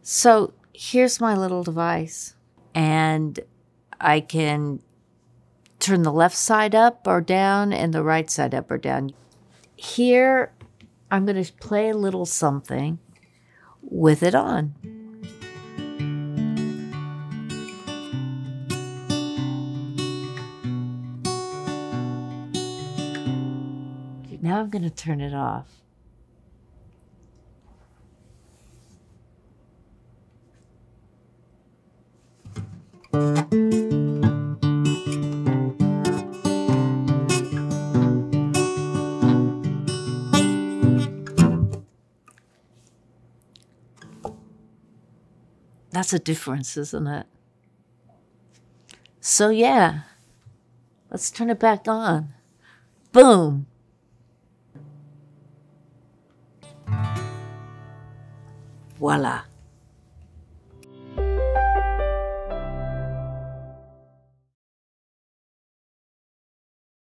So here's my little device, and I can turn the left side up or down and the right side up or down. Here, I'm going to play a little something with it on. Now I'm going to turn it off. That's a difference, isn't it? So yeah, let's turn it back on. Boom. Voila.